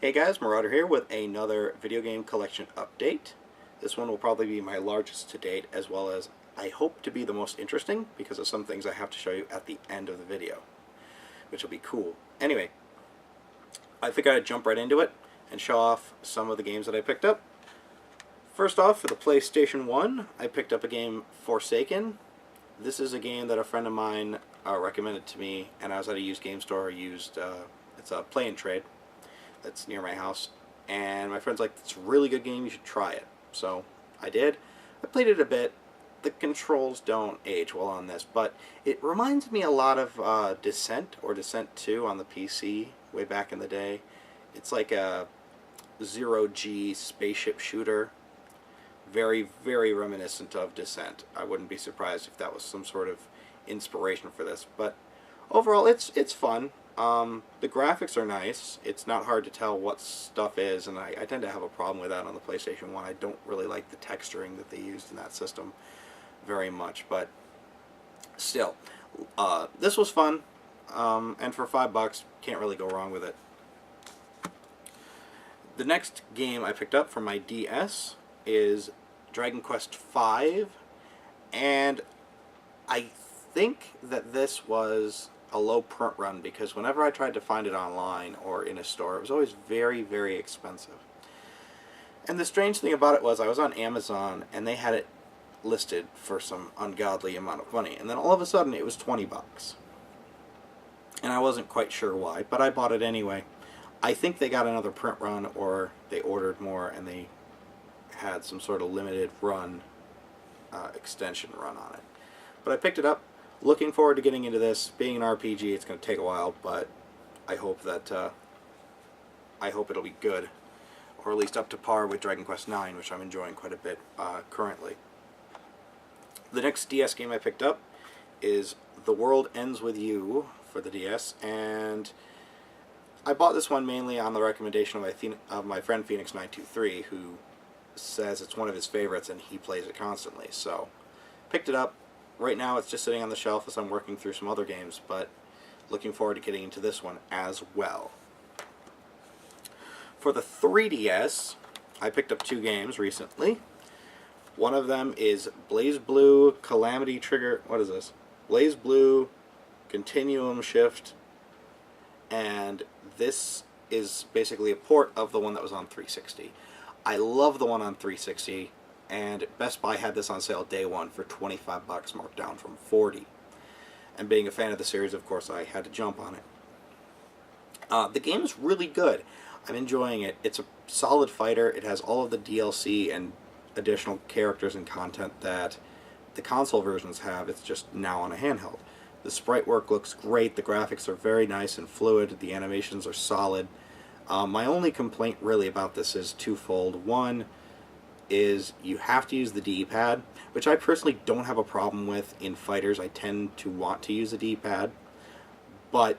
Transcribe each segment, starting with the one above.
Hey guys, Marauder here with another video game collection update. This one will probably be my largest to date, as well as I hope to be the most interesting because of some things I have to show you at the end of the video, which will be cool. Anyway, I figured I'd jump right into it and show off some of the games that I picked up. First off, for the PlayStation 1, I picked up a game, Forsaken. This is a game that a friend of mine recommended to me, and I was at a used game store. It's a play and trade that's near my house, and my friend's like, it's a really good game, you should try it. So I did. I played it a bit. The controls don't age well on this, but it reminds me a lot of Descent or Descent 2 on the PC way back in the day. It's like a zero-G spaceship shooter. Very, very reminiscent of Descent. I wouldn't be surprised if that was some sort of inspiration for this, but overall it's fun. The graphics are nice. It's not hard to tell what stuff is, and I tend to have a problem with that on the PlayStation 1. I don't really like the texturing that they used in that system very much, but still, this was fun, and for $5, can't really go wrong with it. The next game I picked up for my DS is Dragon Quest V, and I think that this was a low print run because whenever I tried to find it online or in a store, it was always very, very expensive. And the strange thing about it was I was on Amazon and they had it listed for some ungodly amount of money, and then all of a sudden it was $20. And I wasn't quite sure why, but I bought it anyway. I think they got another print run, or they ordered more and they had some sort of limited run, extension run on it. But I picked it up. Looking forward to getting into this. Being an RPG, it's going to take a while, but I hope that I hope it'll be good, or at least up to par with Dragon Quest IX, which I'm enjoying quite a bit currently. The next DS game I picked up is The World Ends With You for the DS, and I bought this one mainly on the recommendation of my friend Phoenix923, who says it's one of his favorites and he plays it constantly. So picked it up. Right now it's just sitting on the shelf as I'm working through some other games, but looking forward to getting into this one as well. For the 3DS, I picked up two games recently. One of them is BlazBlue Calamity Trigger. What is this? BlazBlue Continuum Shift, and this is basically a port of the one that was on 360. I love the one on 360. And Best Buy had this on sale day one for $25, marked down from $40. And being a fan of the series, of course, I had to jump on it. The game is really good. I'm enjoying it. It's a solid fighter. It has all of the DLC and additional characters and content that the console versions have. It's just now on a handheld. The sprite work looks great. The graphics are very nice and fluid. The animations are solid. My only complaint really about this is twofold. One is you have to use the D-pad, which I personally don't have a problem with in fighters. I tend to want to use the D-pad, but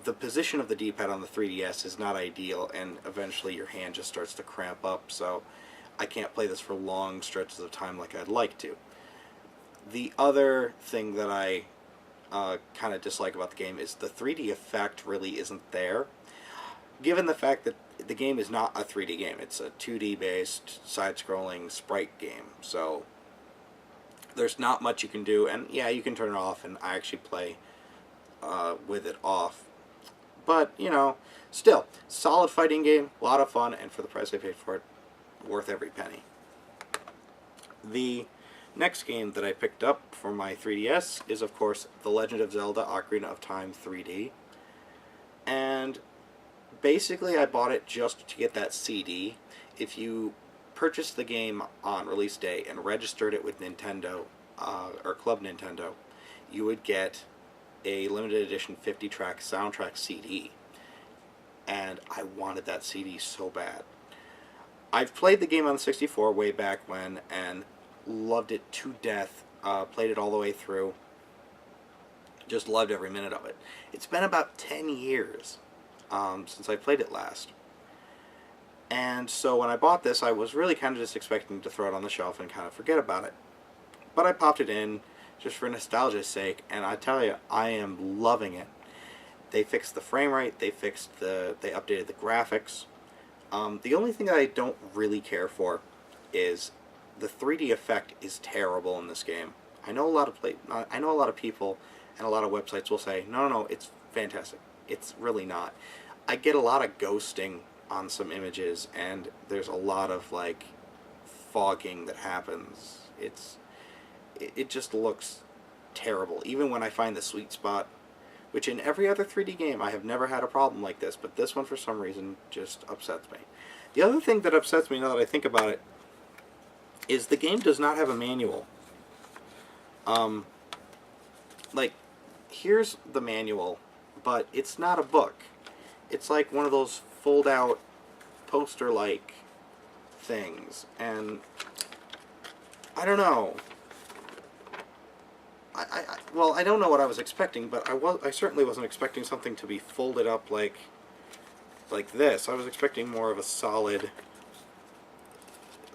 the position of the D-pad on the 3DS is not ideal, and eventually your hand just starts to cramp up, so I can't play this for long stretches of time like I'd like to. The other thing that I kind of dislike about the game is the 3D effect really isn't there, given the fact that the game is not a 3D game. It's a 2D based side-scrolling sprite game, so there's not much you can do, and yeah, you can turn it off, and I actually play with it off. But, you know, still, solid fighting game, a lot of fun, and for the price I paid for it, worth every penny. The next game that I picked up for my 3DS is, of course, The Legend of Zelda Ocarina of Time 3D, and basically, I bought it just to get that CD. If you purchased the game on release day and registered it with Nintendo, or Club Nintendo, you would get a limited edition 50-track soundtrack CD. And I wanted that CD so bad. I've played the game on the 64 way back when and loved it to death. Played it all the way through. Just loved every minute of it. It's been about 10 years since I played it last. And so when I bought this, I was really kind of just expecting to throw it on the shelf and kind of forget about it. But I popped it in just for nostalgia's sake, and I tell you, I am loving it. They fixed the frame rate. They updated the graphics. The only thing that I don't really care for is the 3D effect is terrible in this game. I know a lot of people and a lot of websites will say, no, it's fantastic. It's really not. I get a lot of ghosting on some images, and there's a lot of like fogging that happens. It just looks terrible. Even when I find the sweet spot, which in every other 3D game I have never had a problem like this, but this one for some reason just upsets me. The other thing that upsets me now that I think about it is the game does not have a manual. Like, here's the manual, but it's not a book. It's like one of those fold-out poster-like things, and I don't know. Well, I don't know what I was expecting, but I certainly wasn't expecting something to be folded up like this. I was expecting more of a solid,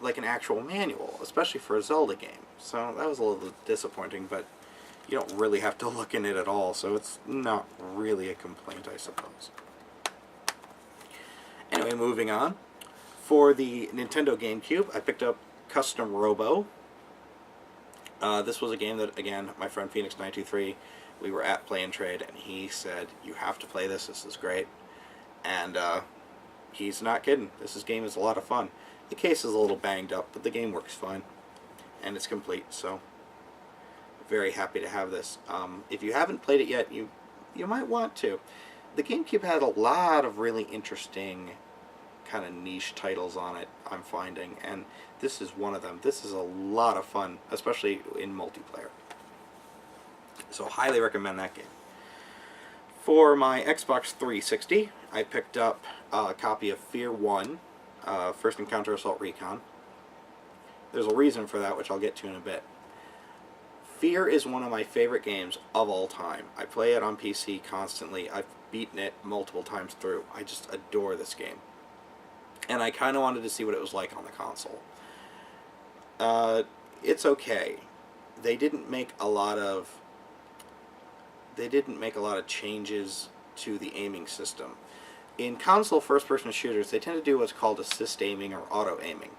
like an actual manual, especially for a Zelda game. So that was a little disappointing, but you don't really have to look in it at all, so it's not really a complaint, I suppose. Anyway, moving on. For the Nintendo GameCube, I picked up Custom Robo. This was a game that, again, my friend Phoenix923, we were at Play and Trade, and he said, you have to play this, this is great. And he's not kidding. This game is a lot of fun. The case is a little banged up, but the game works fine. And it's complete, so very happy to have this. If you haven't played it yet, you might want to. The GameCube had a lot of really interesting kind of niche titles on it, I'm finding, and this is one of them. This is a lot of fun, especially in multiplayer. So highly recommend that game. For my Xbox 360, I picked up a copy of Fear 1, First Encounter Assault Recon. There's a reason for that, which I'll get to in a bit. Fear is one of my favorite games of all time. I play it on PC constantly. I've beaten it multiple times through. I just adore this game. And I kind of wanted to see what it was like on the console. It's okay. They didn't make a lot of changes to the aiming system. In console first-person shooters, they tend to do what's called assist aiming or auto-aiming.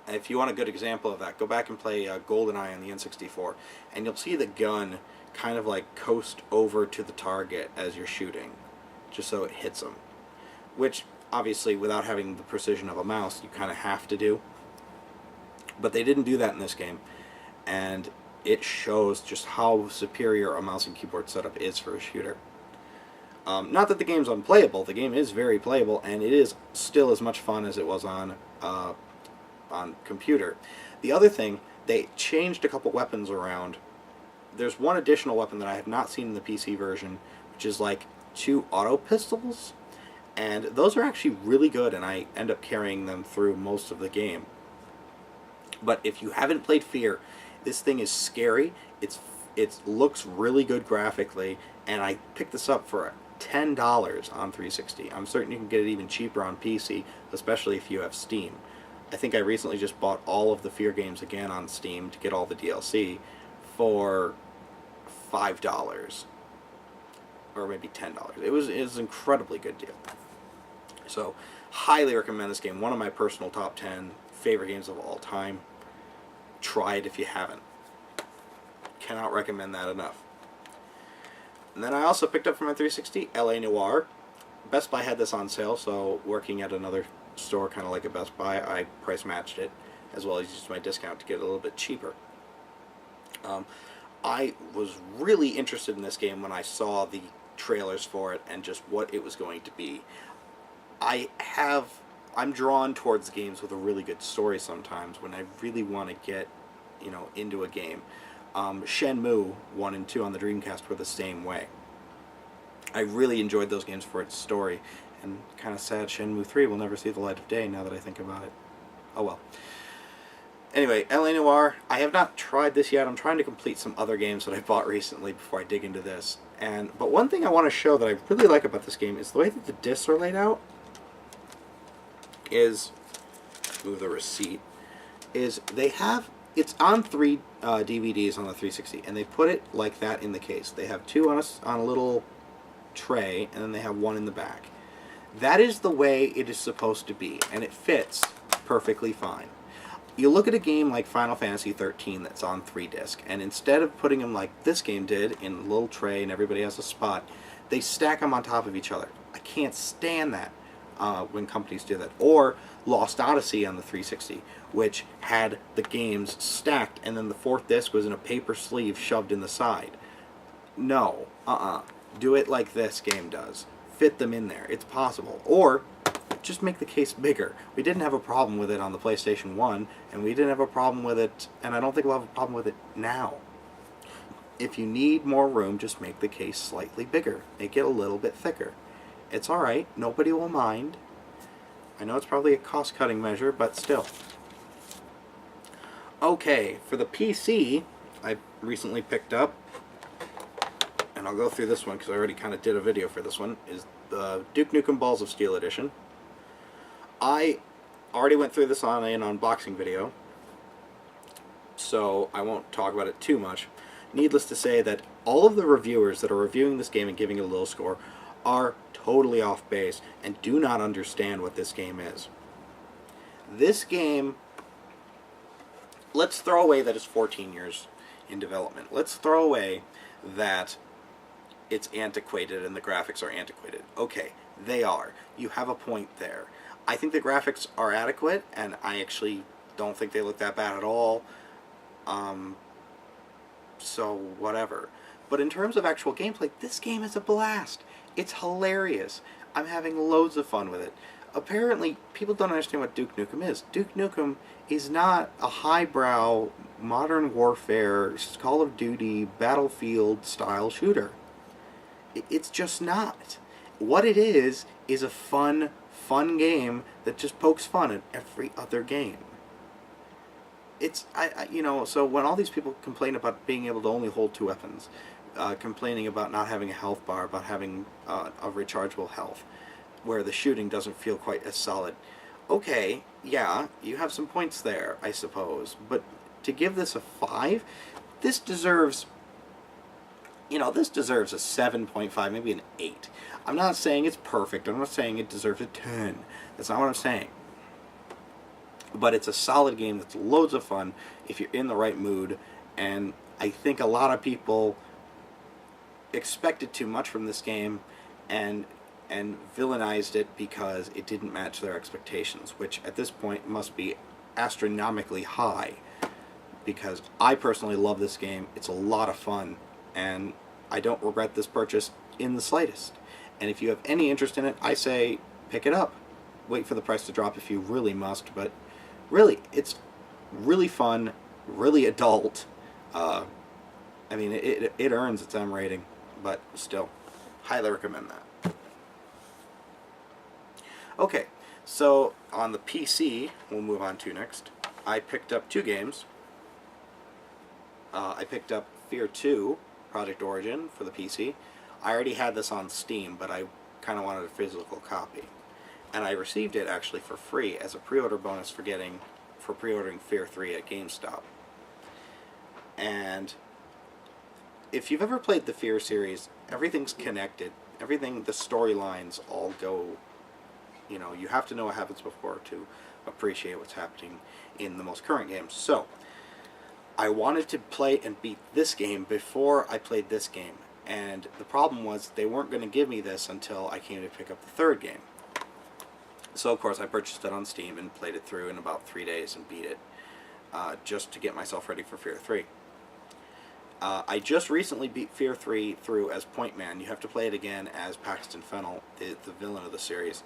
If you want a good example of that, go back and play GoldenEye on the N64, and you'll see the gun kind of like coast over to the target as you're shooting, just so it hits them. Which, obviously, without having the precision of a mouse, you kind of have to do. But they didn't do that in this game, and it shows just how superior a mouse and keyboard setup is for a shooter. Not that the game's unplayable. The game is very playable, and it is still as much fun as it was on computer. The other thing, they changed a couple weapons around. There's one additional weapon that I have not seen in the PC version, which is like 2 auto pistols, and those are actually really good, and I end up carrying them through most of the game. But if you haven't played Fear, this thing is scary. It looks really good graphically, and I picked this up for $10 on 360. I'm certain you can get it even cheaper on PC, especially if you have Steam. I think I recently just bought all of the Fear games again on Steam to get all the DLC for $5 or maybe $10. It was an incredibly good deal. So, highly recommend this game. One of my personal top 10 favorite games of all time. Try it if you haven't. Cannot recommend that enough. And then I also picked up for my 360 LA Noire. Best Buy had this on sale, so working at another store kind of like a Best Buy, I price matched it as well as used my discount to get it a little bit cheaper. I was really interested in this game when I saw the trailers for it and just what it was going to be. I'm drawn towards games with a really good story sometimes when I really want to get, into a game. Shenmue 1 and 2 on the Dreamcast were the same way. I really enjoyed those games for its story, and kind of sad Shenmue 3 will never see the light of day now that I think about it. Oh well. Anyway, LA Noire, I have not tried this yet. I'm trying to complete some other games that I bought recently before I dig into this. But one thing I want to show that I really like about this game is the way that the discs are laid out is, move the receipt, is they have, it's on 3 DVDs on the 360, and they put it like that in the case. They have 2 on a little tray, and then they have one in the back. That is the way it is supposed to be, and it fits perfectly fine. You look at a game like Final Fantasy 13 that's on 3-disc, and instead of putting them like this game did, in a little tray and everybody has a spot, they stack them on top of each other. I can't stand that when companies do that. Or Lost Odyssey on the 360, which had the games stacked, and then the 4th disc was in a paper sleeve shoved in the side. No, do it like this game does. Fit them in there. It's possible. Or just make the case bigger. We didn't have a problem with it on the PlayStation 1, and we didn't have a problem with it, and I don't think we'll have a problem with it now. If you need more room, just make the case slightly bigger. Make it a little bit thicker. It's alright. Nobody will mind. I know it's probably a cost-cutting measure, but still. Okay, for the PC, I recently picked up, and I'll go through this one because I already kind of did a video for this one, is the Duke Nukem Balls of Steel edition. I already went through this on an unboxing video, so I won't talk about it too much. Needless to say that all of the reviewers that are reviewing this game and giving it a low score are totally off base and do not understand what this game is. This game, let's throw away that it's 14 years in development. Let's throw away that it's antiquated and the graphics are antiquated. Okay, they are. You have a point there. I think the graphics are adequate, and I actually don't think they look that bad at all. So, whatever. But in terms of actual gameplay, this game is a blast. It's hilarious. I'm having loads of fun with it. Apparently, people don't understand what Duke Nukem is. Duke Nukem is not a highbrow, modern warfare, Call of Duty, Battlefield-style shooter. It's just not. What it is a fun game that just pokes fun at every other game. It's, so when all these people complain about being able to only hold 2 weapons, complaining about not having a health bar, about having a rechargeable health, where the shooting doesn't feel quite as solid. Okay, yeah, you have some points there, I suppose, but to give this a 5, this deserves, this deserves a 7.5, maybe an 8. I'm not saying it's perfect, I'm not saying it deserves a 10. That's not what I'm saying. But it's a solid game that's loads of fun if you're in the right mood, and I think a lot of people expected too much from this game and villainized it because it didn't match their expectations, which at this point must be astronomically high, because I personally love this game. It's a lot of fun, and I don't regret this purchase in the slightest. And if you have any interest in it, I say pick it up. Wait for the price to drop if you really must, but really, it's really fun, really adult. I mean, it earns its M rating, but still, highly recommend that. Okay, so on the PC, we'll move on to next, I picked up 2 games. I picked up Fear 2, Project Origin, for the PC. I already had this on Steam, but I kind of wanted a physical copy. And I received it actually for free as a pre-order bonus for pre-ordering Fear 3 at GameStop. And if you've ever played the Fear series, everything's connected. Everything, the storylines all go, you have to know what happens before to appreciate what's happening in the most current games. So, I wanted to play and beat this game before I played this game. And the problem was they weren't going to give me this until I came to pick up the 3rd game. So, of course, I purchased it on Steam and played it through in about 3 days and beat it, just to get myself ready for Fear 3. I just recently beat Fear 3 through as Point Man. You have to play it again as Paxton Fennell, the villain of the series,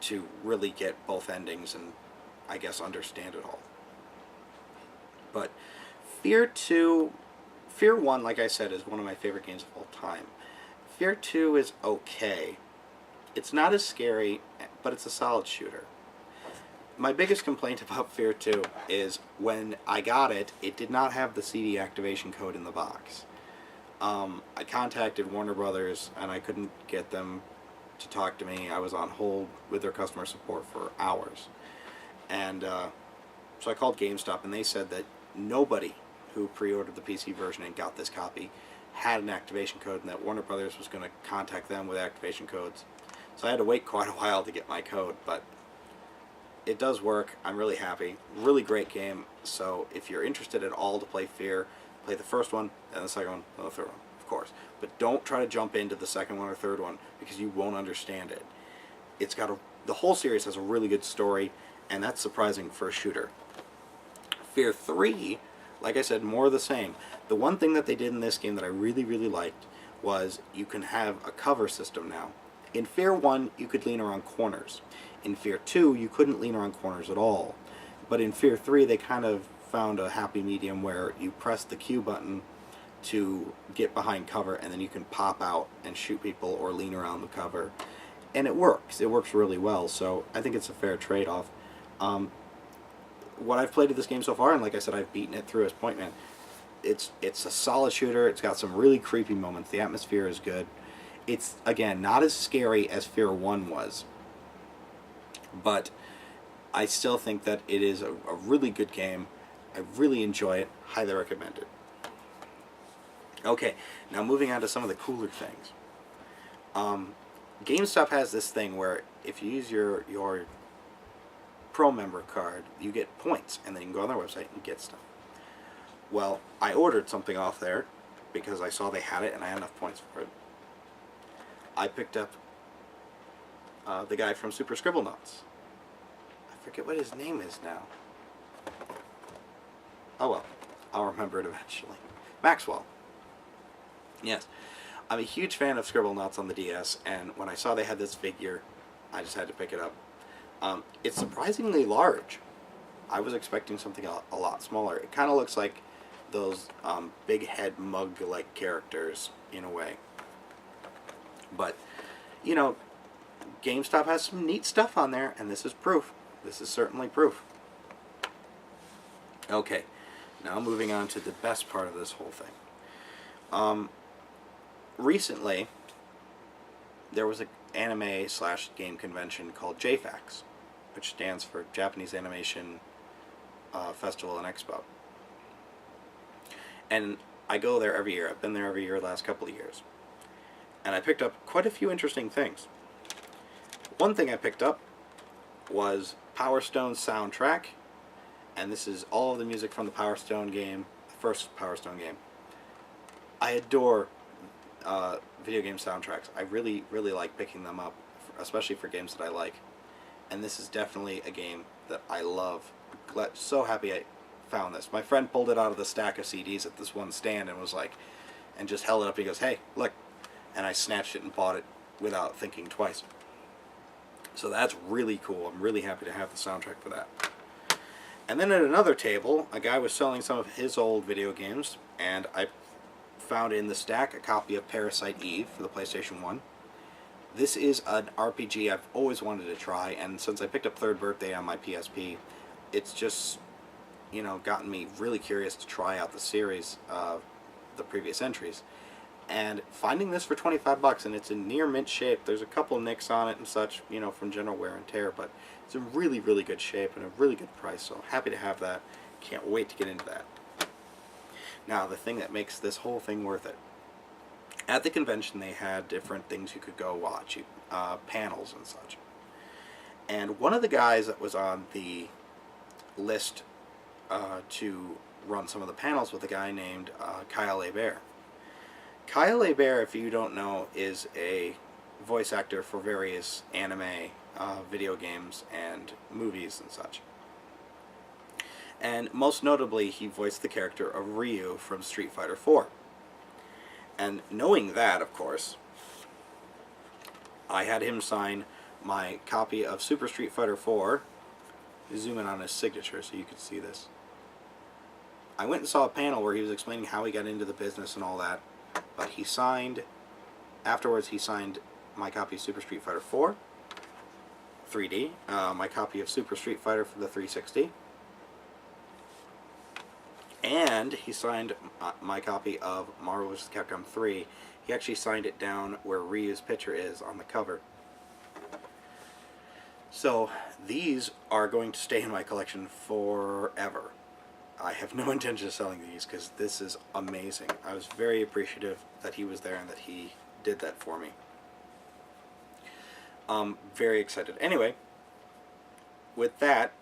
to really get both endings and, I guess, understand it all. But Fear 1, like I said, is one of my favorite games of all time. Fear 2 is okay. It's not as scary, but it's a solid shooter. My biggest complaint about Fear 2 is when I got it, it did not have the CD activation code in the box. I contacted Warner Brothers, and I couldn't get them to talk to me. I was on hold with their customer support for hours. And so I called GameStop, and they said that nobody who pre-ordered the PC version and got this copy had an activation code and that Warner Brothers was going to contact them with activation codes. So I had to wait quite a while to get my code, but it does work. I'm really happy. Really great game. So if you're interested at all to play Fear, play the first one, then the second one, then the third one, of course. But don't try to jump into the second one or third one because you won't understand it. It's got the whole series has a really good story, and that's surprising for a shooter. Fear 3, like I said, more of the same. The one thing that they did in this game that I really, really liked was you can have a cover system now. In Fear 1, you could lean around corners. In Fear 2, you couldn't lean around corners at all. But in Fear 3, they kind of found a happy medium where you press the Q button to get behind cover, and then you can pop out and shoot people or lean around the cover. And it works. It works really well, so I think it's a fair trade-off. What I've played of this game so far, and like I said, I've beaten it through as Point Man, it's a solid shooter. It's got some really creepy moments. The atmosphere is good. It's, again, not as scary as Fear 1 was, but I still think that it is a really good game. I really enjoy it. Highly recommend it. Okay, now moving on to some of the cooler things. GameStop has this thing where if you use your Pro member card, you get points, and then you can go on their website and get stuff. Well, I ordered something off there because I saw they had it and I had enough points for it. I picked up the guy from Super Scribblenauts. I forget what his name is now. Oh well, I'll remember it eventually. Maxwell. Yes. I'm a huge fan of Scribblenauts on the DS, and when I saw they had this figure, I just had to pick it up. It's surprisingly large. I was expecting something a lot smaller. It kind of looks like those big head mug-like characters in a way. But, you know, GameStop has some neat stuff on there, and this is proof. This is certainly proof. Okay, now moving on to the best part of this whole thing. Recently, there was an anime/game convention called JFAX, which stands for Japanese Animation Festival and Expo. And I go there every year. I've been there every year the last couple of years. And I picked up quite a few interesting things. One thing I picked up was Power Stone's soundtrack, and this is all of the music from the Power Stone game, the first Power Stone game. I adore video game soundtracks. I really, really like picking them up, especially for games that I like. And this is definitely a game that I love. So happy I found this. My friend pulled it out of the stack of CDs at this one stand and was like, and just held it up. He goes, "Hey, look." And I snatched it and bought it without thinking twice. So that's really cool. I'm really happy to have the soundtrack for that. And then at another table, a guy was selling some of his old video games, and I found in the stack a copy of Parasite Eve for the PlayStation 1. This is an RPG I've always wanted to try, and since I picked up Third Birthday on my PSP, it's just, you know, gotten me really curious to try out the series of the previous entries. And finding this for 25 bucks, and it's in near mint shape. There's a couple nicks on it and such, you know, from general wear and tear, but it's in really, really good shape and a really good price, so happy to have that. Can't wait to get into that. Now, the thing that makes this whole thing worth it. At the convention, they had different things you could go watch, panels and such. And one of the guys that was on the list to run some of the panels was a guy named Kyle Hebert. Kyle Hebert, if you don't know, is a voice actor for various anime, video games, and movies and such. And most notably, he voiced the character of Ryu from Street Fighter 4. And knowing that, of course, I had him sign my copy of Super Street Fighter 4. Zoom in on his signature so you can see this. I went and saw a panel where he was explaining how he got into the business and all that. But he signed, afterwards he signed my copy of Super Street Fighter 4, 3D, my copy of Super Street Fighter for the 360, and he signed my copy of Marvel vs. Capcom 3. He actually signed it down where Ryu's picture is on the cover. So these are going to stay in my collection forever. I have no intention of selling these because this is amazing. I was very appreciative that he was there and that he did that for me. Very excited. Anyway, with that,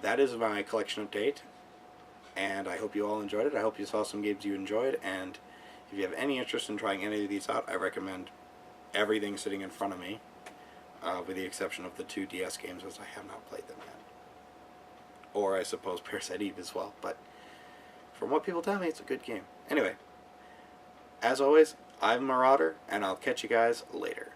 that is my collection update, and I hope you all enjoyed it. I hope you saw some games you enjoyed, and if you have any interest in trying any of these out, I recommend everything sitting in front of me, with the exception of the 2 DS games, as I have not played them yet. Or I suppose Parasite Eve as well, but from what people tell me, it's a good game. Anyway, as always, I'm Marauder, and I'll catch you guys later.